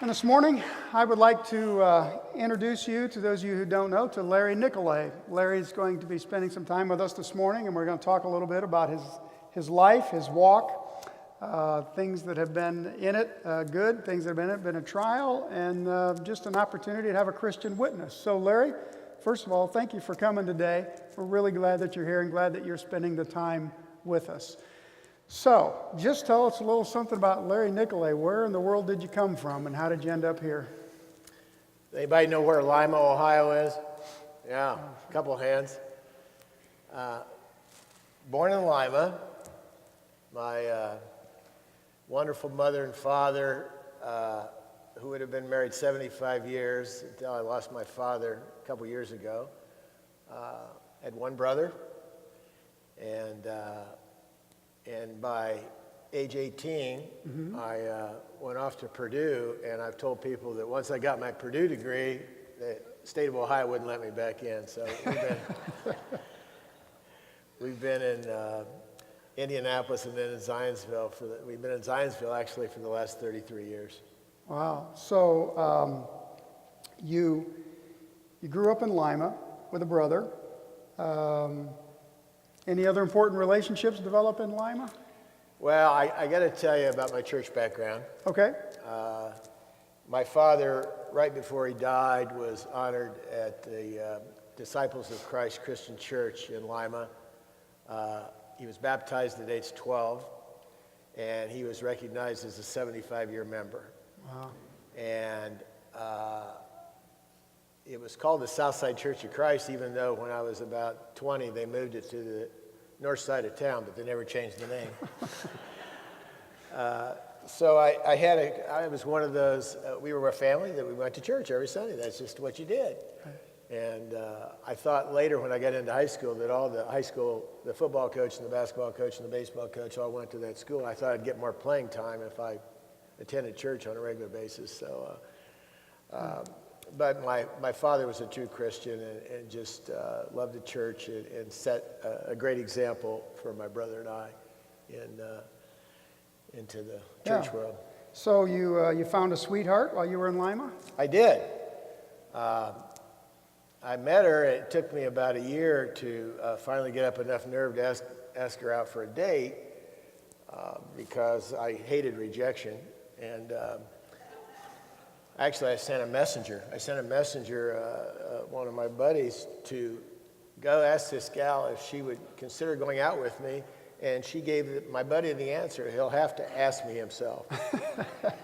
And this morning, I would like to introduce you, to those of you who don't know, to Larry Nicolet. Larry's going to be spending some time with us this morning, and we're going to talk a little bit about his life, his walk, things that have been in it good, things that have been a trial, and just an opportunity to have a Christian witness. So Larry, first of all, thank you for coming today. We're really glad that you're here and glad that you're spending the time with us. So, just tell us a little something about Larry Nicolet. Where in the world did you come from, and how did you end up here? Anybody know where Lima, Ohio is? Yeah, a couple hands. Born in Lima. My wonderful mother and father, who would have been married 75 years until I lost my father a couple years ago, had one brother, and by age 18, I went off to Purdue, and I've told people that once I got my Purdue degree, the state of Ohio wouldn't let me back in. So we've been in Indianapolis and then in Zionsville. We've been in Zionsville actually for the last 33 years. Wow. So you grew up in Lima with a brother. Any other important relationships develop in Lima? Well, I got to tell you about my church background. Okay. My father, right before he died, was honored at the Disciples of Christ Christian Church in Lima. He was baptized at age 12, and he was recognized as a 75-year member. Wow. And it was called the Southside Church of Christ, even though when I was about 20, they moved it to the north side of town, but they never changed the name. So I was one of those, we were a family that we went to church every Sunday. That's just what you did. And I thought later when I got into high school that all the high school, the football coach and the basketball coach and the baseball coach all went to that school. I thought I'd get more playing time if I attended church on a regular basis. So, but my father was a true Christian and just loved the church and set a great example for my brother and I into the church world. So you found a sweetheart while you were in Lima? I did. I met her. It took me about a year to finally get up enough nerve to ask her out for a date because I hated rejection. And actually, I sent a messenger. One of my buddies, to go ask this gal if she would consider going out with me. And she gave my buddy the answer: he'll have to ask me himself.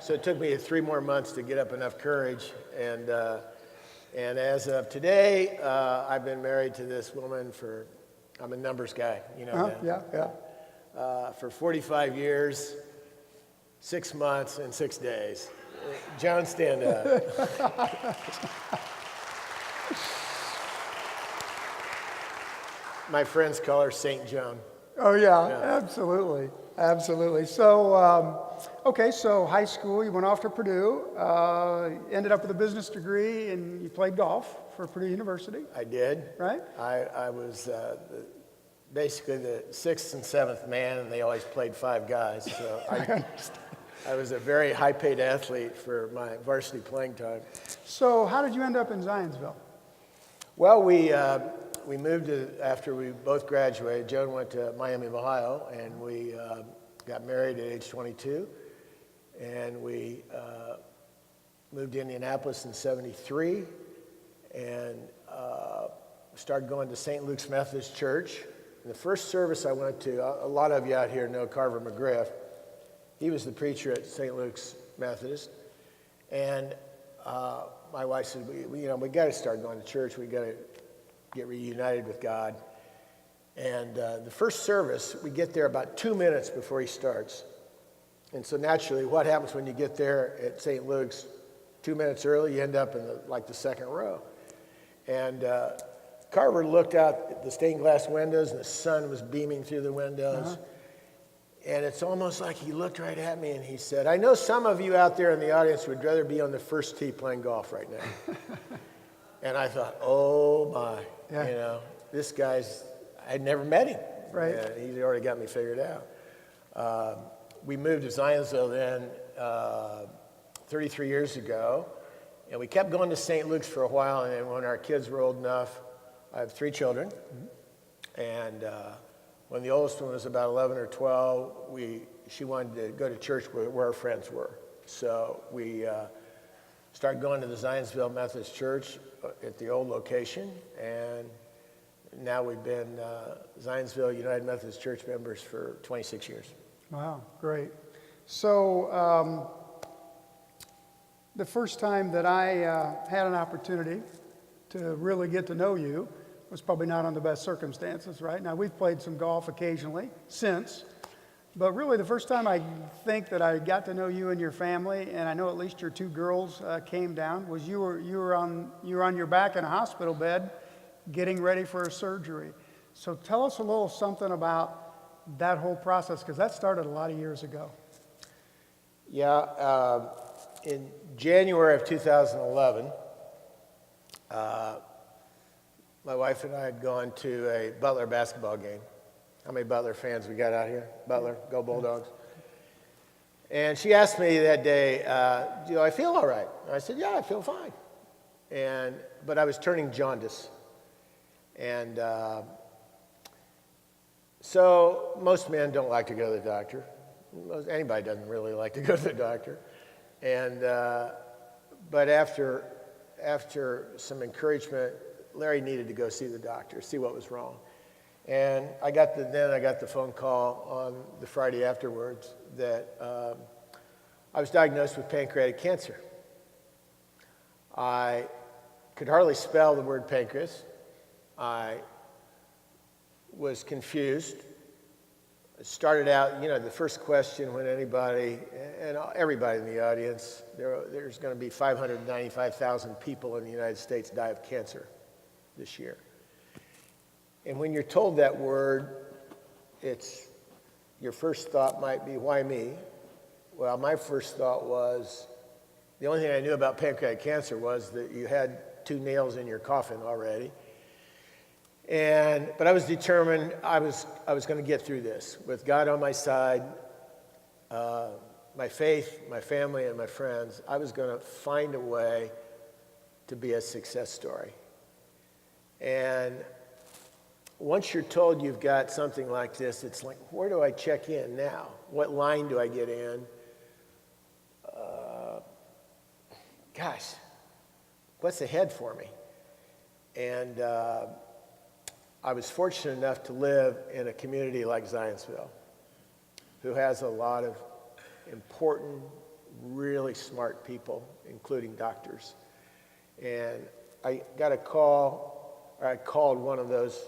So it took me 3 more months to get up enough courage. And as of today, I've been married to this woman I'm a numbers guy, you know that. Yeah. For 45 years, 6 months, and 6 days. Joan, stand up. My friends call her Saint Joan. Oh, yeah. Absolutely. So, okay, so high school, you went off to Purdue, ended up with a business degree, and you played golf for Purdue University. I did. Right? I was basically the 6th and 7th man, and they always played 5 guys. So I was a very high-paid athlete for my varsity playing time. So how did you end up in Zionsville? Well, we moved after we both graduated. Joan went to Miami, Ohio, and we got married at age 22. And we moved to Indianapolis in 73 and started going to St. Luke's Methodist Church. And the first service I went to, a lot of you out here know Carver McGriff. He was the preacher at St. Luke's Methodist. And my wife said, we got to start going to church. We got to get reunited with God. And the first service, we get there about 2 minutes before he starts. And so naturally, what happens when you get there at St. Luke's 2 minutes early? You end up in the second row. And Carver looked out at the stained glass windows, and the sun was beaming through the windows. And it's almost like he looked right at me and he said, I know some of you out there in the audience would rather be on the first tee playing golf right now. And I thought, oh my, this guy's, I'd never met him. Right. He's already got me figured out. We moved to Zionsville then 33 years ago. And we kept going to St. Luke's for a while, and then when our kids were old enough, I have 3 children, and when the oldest one was about 11 or 12, she wanted to go to church where her friends were. So we started going to the Zionsville Methodist Church at the old location, and now we've been Zionsville United Methodist Church members for 26 years. Wow, great. So the first time that I had an opportunity to really get to know you was probably not on the best circumstances, right? Now, we've played some golf occasionally since, but really the first time I think that I got to know you and your family, and I know at least your 2 girls came down, was you were on your back in a hospital bed getting ready for a surgery. So tell us a little something about that whole process, because that started a lot of years ago. Yeah, in January of 2011, my wife and I had gone to a Butler basketball game. How many Butler fans we got out here? Butler, go Bulldogs. And she asked me that day, do I feel all right? And I said, yeah, I feel fine. But I was turning jaundice. And so most men don't like to go to the doctor. Anybody doesn't really like to go to the doctor. But after some encouragement, Larry needed to go see the doctor, see what was wrong. And I got the phone call on the Friday afterwards that I was diagnosed with pancreatic cancer. I could hardly spell the word pancreas. I was confused. It started out, the first question when anybody, and everybody in the audience, there's going to be 595,000 people in the United States die of cancer this year. And when you're told that word, your first thought might be, why me? Well, my first thought was, the only thing I knew about pancreatic cancer was that you had 2 nails in your coffin already. But I was determined I was going to get through this. With God on my side, my faith, my family, and my friends, I was going to find a way to be a success story. And once you're told you've got something like this, it's like, where do I check in now? What line do I get in? Gosh, what's ahead for me? And I was fortunate enough to live in a community like Zionsville, who has a lot of important, really smart people, including doctors. And I got a call, or I called one of those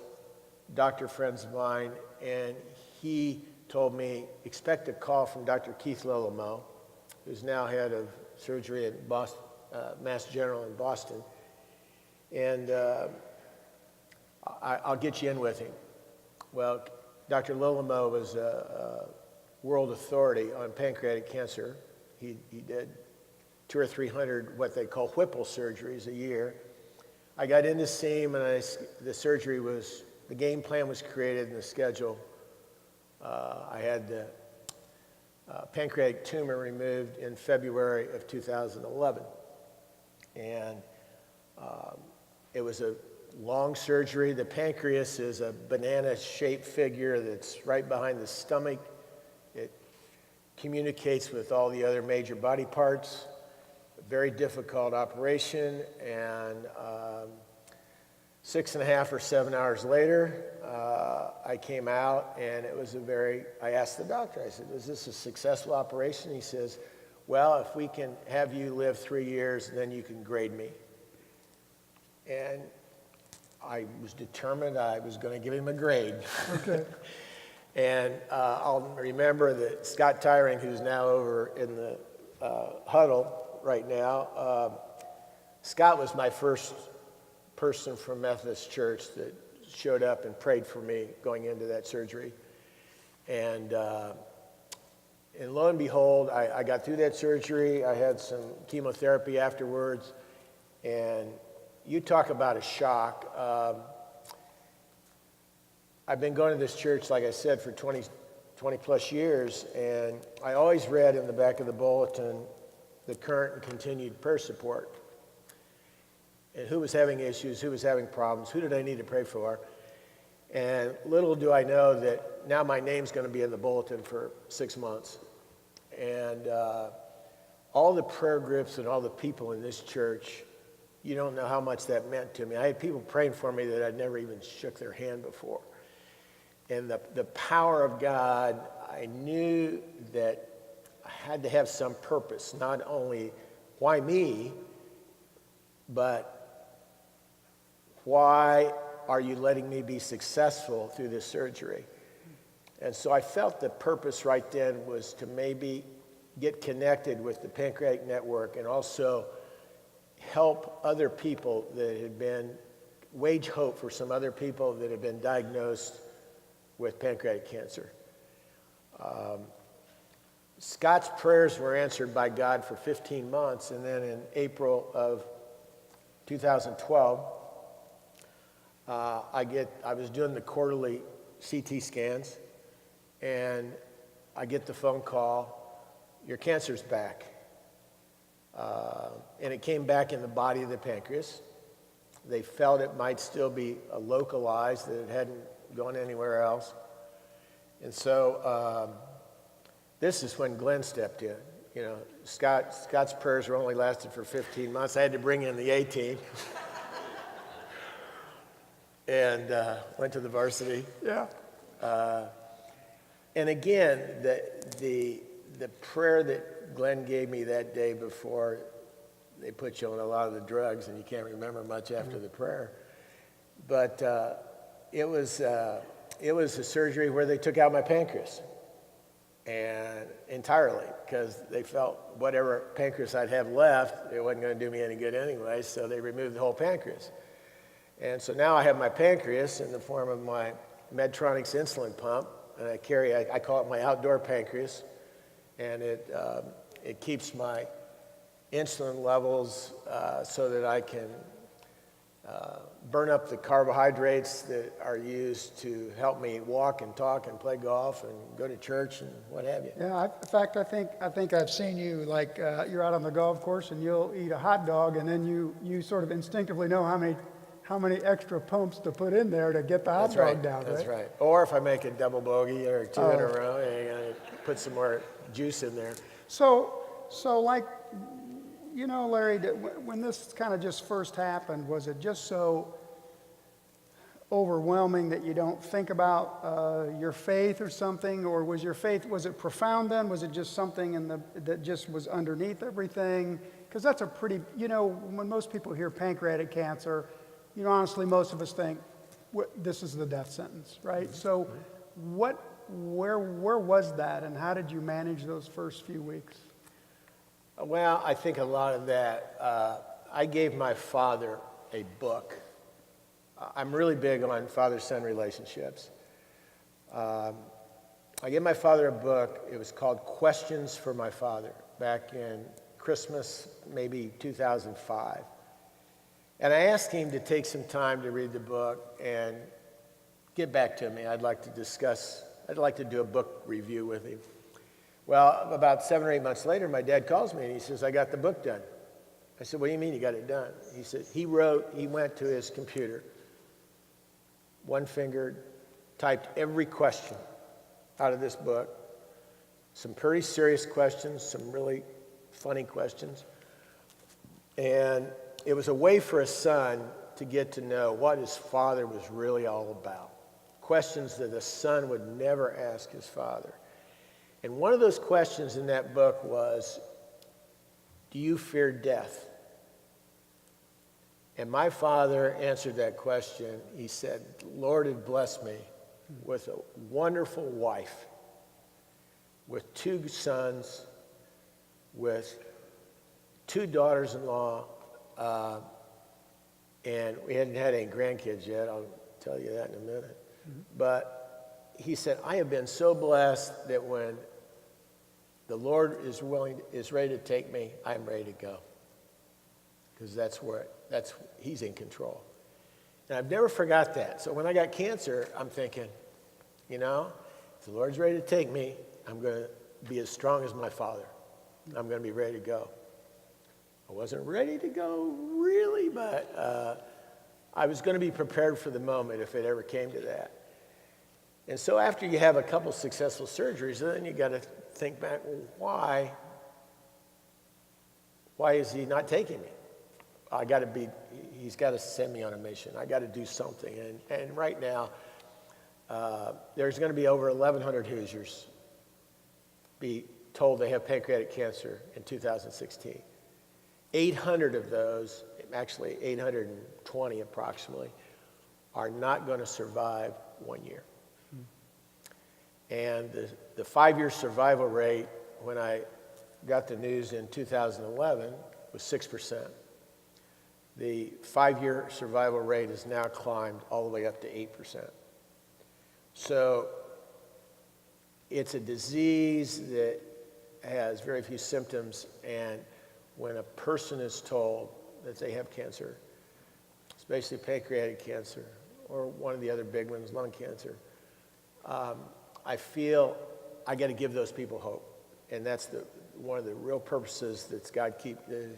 doctor friends of mine, and he told me, expect a call from Dr. Keith Lillamo, who's now head of surgery at Boston, Mass General in Boston. And I'll get you in with him. Well, Dr. Lillamo was a world authority on pancreatic cancer. He did 200 or 300 what they call Whipple surgeries a year. I got in to see him, and the game plan was created and the schedule. I had the pancreatic tumor removed in February of 2011. And it was a long surgery. The pancreas is a banana-shaped figure that's right behind the stomach. It communicates with all the other major body parts. A very difficult operation, and 6.5 or 7 hours later, I came out, and I asked the doctor, I said, was this a successful operation? He says, well, if we can have you live 3 years, then you can grade me. And I was determined I was going to give him a grade. Okay. And I'll remember that Scott Tyring, who's now over in the huddle right now, Scott was my first person from Methodist Church that showed up and prayed for me going into that surgery. And lo and behold, I got through that surgery. I had some chemotherapy afterwards. And you talk about a shock. I've been going to this church, like I said, for 20 plus years, and I always read in the back of the bulletin, the current and continued prayer support. And who was having issues, who was having problems, who did I need to pray for? And little do I know that now my name's going to be in the bulletin for 6 months. And all the prayer groups and all the people in this church, you don't know how much that meant to me. I had people praying for me that I'd never even shook their hand before. And the power of God, I knew that I had to have some purpose, not only why me, but why are you letting me be successful through this surgery? And so I felt the purpose right then was to maybe get connected with the Pancreatic Network and also help other people that had been, wage hope for some other people that had been diagnosed with pancreatic cancer. Scott's prayers were answered by God for 15 months, and then in April of 2012, I was doing the quarterly CT scans, and I get the phone call, your cancer's back. And it came back in the body of the pancreas. They felt it might still be localized, that it hadn't gone anywhere else. And so this is when Glenn stepped in. You know, Scott's prayers were only lasted for 15 months. I had to bring in the A-team. And went to the varsity. Yeah. And again, the prayer that Glenn gave me that day before they put you on a lot of the drugs, and you can't remember much after the prayer. But it was a surgery where they took out my pancreas, and entirely, because they felt whatever pancreas I'd have left, it wasn't going to do me any good anyway, so they removed the whole pancreas. And so now I have my pancreas in the form of my Medtronic's insulin pump, and I call it my outdoor pancreas, and it keeps my insulin levels so that I can burn up the carbohydrates that are used to help me walk and talk and play golf and go to church and what have you. Yeah, in fact, I think I've seen you, like, you're out on the golf course and you'll eat a hot dog, and then you sort of instinctively know how many extra pumps to put in there to get the hot dog down, right? That's right. Or if I make a double bogey or two in a row, I'm going to put some more juice in there. So like, you know, Larry, when this kind of just first happened, was it just so overwhelming that you don't think about your faith or something? Or was your faith, was it profound then? Was it just something that just was underneath everything? Because that's a pretty, you know, when most people hear pancreatic cancer, you know, honestly, most of us think this is the death sentence, right? So where was that, and how did you manage those first few weeks? Well, I think a lot of that, I gave my father a book. I'm really big on father-son relationships. I gave my father a book. It was called Questions for My Father, back in Christmas, maybe 2005. And I asked him to take some time to read the book and get back to me. I'd like to do a book review with him. Well, about 7 or 8 months later, my dad calls me and he says, I got the book done. I said, what do you mean you got it done? He said, he went to his computer, one-fingered, typed every question out of this book, some pretty serious questions, some really funny questions. And it was a way for a son to get to know what his father was really all about. Questions that a son would never ask his father. And one of those questions in that book was, do you fear death? And my father answered that question. He said, Lord had blessed me with a wonderful wife, with 2 sons, with 2 daughters-in-law, and we hadn't had any grandkids yet. I'll tell you that in a minute. Mm-hmm. But he said, I have been so blessed that when the Lord is ready to take me, I'm ready to go. Because he's in control. And I've never forgot that. So when I got cancer, I'm thinking, you know, if the Lord's ready to take me, I'm going to be as strong as my father. I'm going to be ready to go. I wasn't ready to go really, but I was going to be prepared for the moment if it ever came to that. And so after you have a couple successful surgeries, then you got to think back, well, why is he not taking me? He's got to send me on a mission. I got to do something. And right now, there's going to be over 1,100 Hoosiers be told they have pancreatic cancer in 2016. 800 of those, actually 820 approximately, are not going to survive 1 year. And the 5-year survival rate, when I got the news in 2011, was 6%. The 5-year survival rate has now climbed all the way up to 8%. So it's a disease that has very few symptoms, and when a person is told that they have cancer, especially pancreatic cancer, or one of the other big ones, lung cancer, I feel I got to give those people hope. And that's one of the real purposes that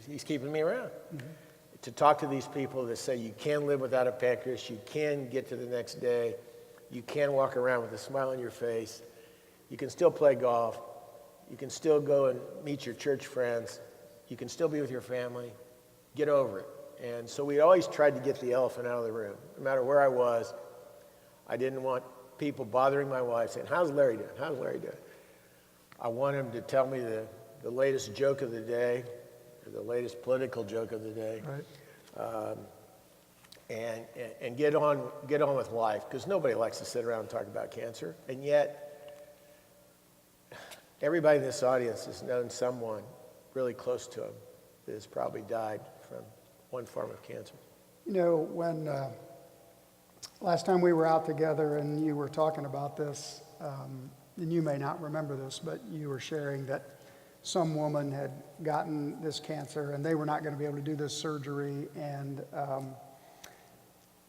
He's keeping me around. Mm-hmm. To talk to these people that say you can live without a pancreas, you can get to the next day, you can walk around with a smile on your face, you can still play golf, you can still go and meet your church friends, you can still be with your family, get over it. And so we always tried to get the elephant out of the room. No matter where I was, I didn't want people bothering my wife saying, how's Larry doing? How's Larry doing? I want him to tell me the latest joke of the day, or the latest political joke of the day, right. And get on with life, because nobody likes to sit around and talk about cancer. And yet, everybody in this audience has known someone really close to him that has probably died from one form of cancer. You know, when last time we were out together and you were talking about this, and you may not remember this, but you were sharing that some woman had gotten this cancer and they were not going to be able to do this surgery. And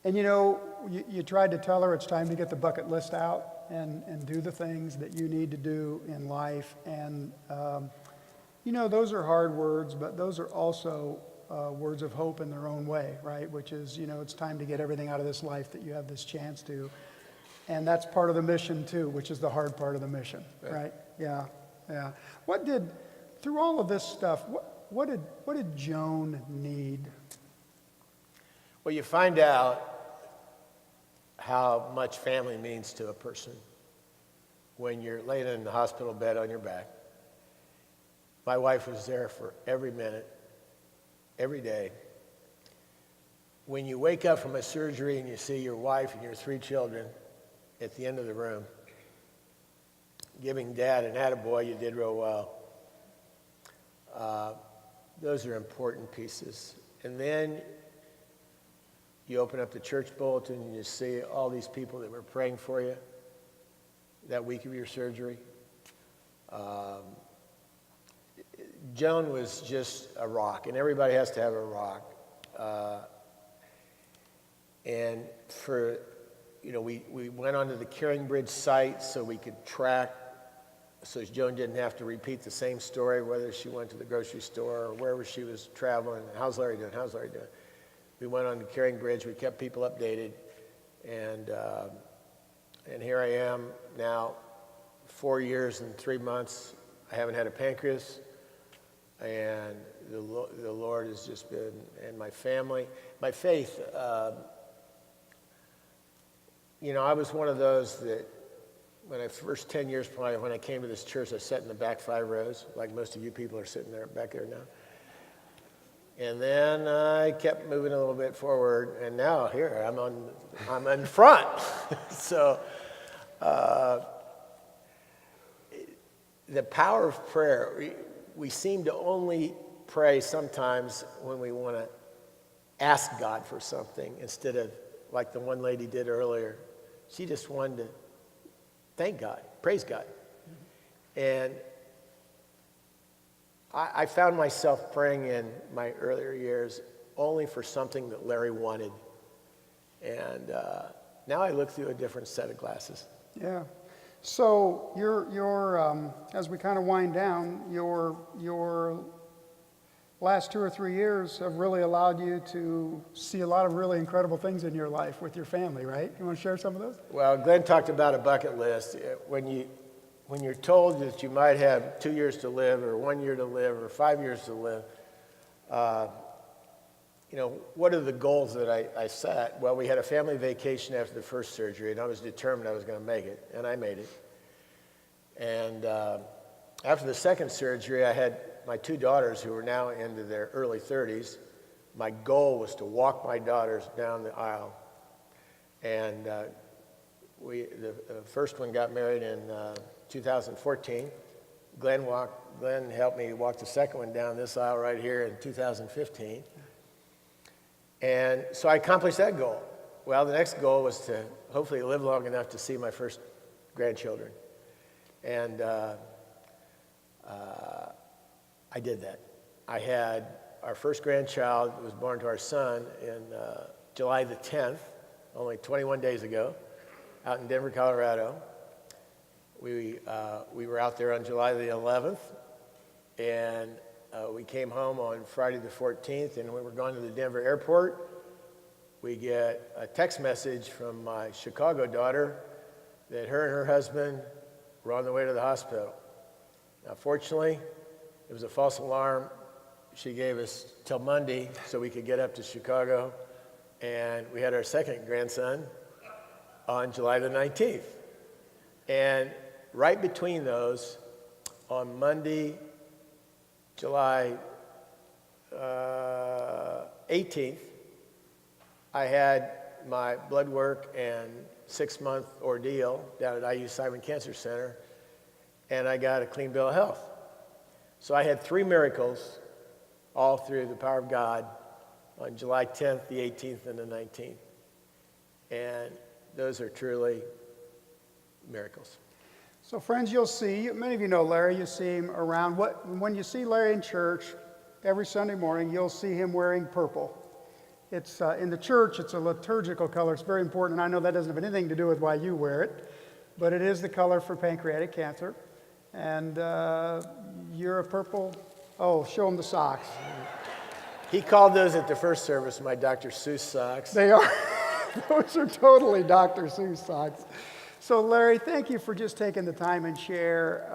you know, you tried to tell her it's time to get the bucket list out and do the things that you need to do in life. And, you know, those are hard words, but those are also words of hope in their own way, right? Which is, you know, it's time to get everything out of this life that you have this chance to. And that's part of the mission too, which is the hard part of the mission, right? Yeah, yeah. Through all of this stuff, what did Joan need? Well, you find out how much family means to a person when you're laying in the hospital bed on your back. My wife was there for every minute, every day. When you wake up from a surgery and you see your wife and your 3 children at the end of the room, giving dad an attaboy, you did real well. Those are important pieces. And then you open up the church bulletin and you see all these people that were praying for you that week of your surgery. Joan was just a rock, and everybody has to have a rock. And for, you know, we went onto the Caring Bridge site so we could track, so Joan didn't have to repeat the same story, whether she went to the grocery store or wherever she was traveling. How's Larry doing? How's Larry doing? We went on the Caring Bridge. We kept people updated. And here I am now, 4 years and 3 months. I haven't had a pancreas. And the Lord has just been, and my family, my faith, you know, I was one of those that when I first 10 years probably when I came to this church, I sat in the back 5 rows, like most of you people are sitting there back there now. And then I kept moving a little bit forward, and now here I'm in front. So the power of prayer, we seem to only pray sometimes when we want to ask God for something instead of like the one lady did earlier. She just wanted to thank God, praise God. And I found myself praying in my earlier years only for something that Larry wanted. And now I look through a different set of glasses. Yeah. So you're as we kind of wind down, your last 2 or 3 years have really allowed you to see a lot of really incredible things in your life with your family, right? You want to share some of those? Well, Glenn talked about a bucket list. When you're told that you might have 2 years to live or 1 year to live or 5 years to live, what are the goals that I set? Well, we had a family vacation after the first surgery, and I was determined I was going to make it, and I made it. And after the second surgery, I had my 2 daughters who were now into their early 30s. My goal was to walk my daughters down the aisle. And the first one got married in 2014. Glenn helped me walk the second one down this aisle right here in 2015. And so I accomplished that goal. Well, the next goal was to hopefully live long enough to see my first grandchildren. And I did that. I had our first grandchild was born to our son in July the 10th, only 21 days ago, out in Denver, Colorado. We were out there on July the 11th, and we came home on Friday the 14th, and when we were going to the Denver airport, we get a text message from my Chicago daughter that her and her husband were on the way to the hospital. Now, fortunately, it was a false alarm. She gave us till Monday so we could get up to Chicago, and we had our second grandson on July the 19th. And right between those, on Monday, July 18th, I had my blood work and 6-month ordeal down at IU Simon Cancer Center, and I got a clean bill of health. So I had 3 miracles, all through the power of God, on July 10th, the 18th, and the 19th. And those are truly miracles. So friends, you'll see, many of you know Larry, you see him around. When you see Larry in church every Sunday morning, you'll see him wearing purple. It's in the church, it's a liturgical color. It's very important. And I know that doesn't have anything to do with why you wear it, but it is the color for pancreatic cancer. And you're a purple. Oh, show him the socks. He called those at the first service my Dr. Seuss socks. They are. Those are totally Dr. Seuss socks. So Larry, thank you for just taking the time and share.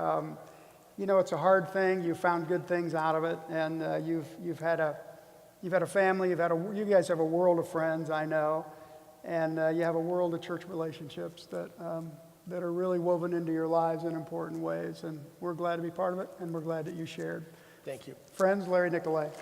It's a hard thing. You found good things out of it, and you've had a family. You guys have a world of friends, I know, and you have a world of church relationships that are really woven into your lives in important ways. And we're glad to be part of it, and we're glad that you shared. Thank you. Friends, Larry Nicolet.